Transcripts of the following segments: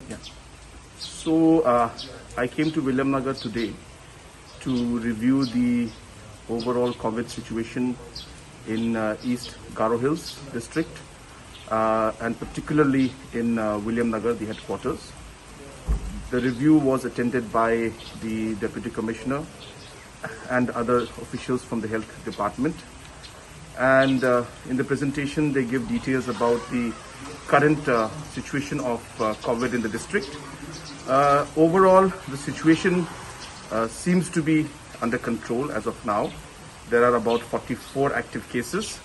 Yeah. So I came to Williamnagar today to review the overall COVID situation in East Garo Hills district and particularly in Williamnagar, the headquarters. The review was attended by the Deputy Commissioner and other officials from the health department. And in the presentation, they give details about the current situation of COVID in the district. Overall, the situation seems to be under control as of now. There are about 44 active cases,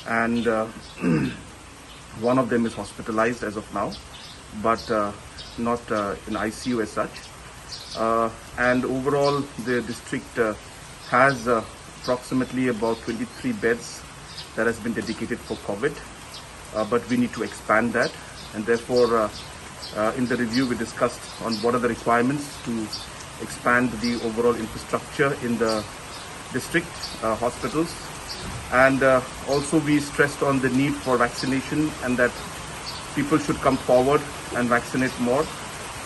and one of them is hospitalized as of now, but not in ICU as such. And overall, the district has approximately about 23 beds that has been dedicated for COVID, but we need to expand that, and therefore in the review we discussed on what are the requirements to expand the overall infrastructure in the district hospitals, and also we stressed on the need for vaccination and that people should come forward and vaccinate more.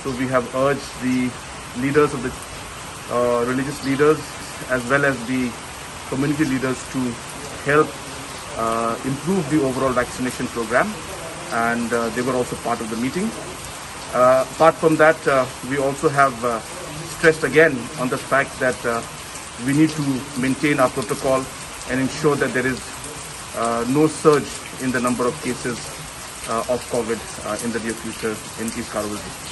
So we have urged the leaders of the religious leaders as well as the community leaders to help improve the overall vaccination program, and they were also part of the meeting. Apart from that, we also have stressed again on the fact that we need to maintain our protocol and ensure that there is no surge in the number of cases of COVID in the near future in East Garo Hills.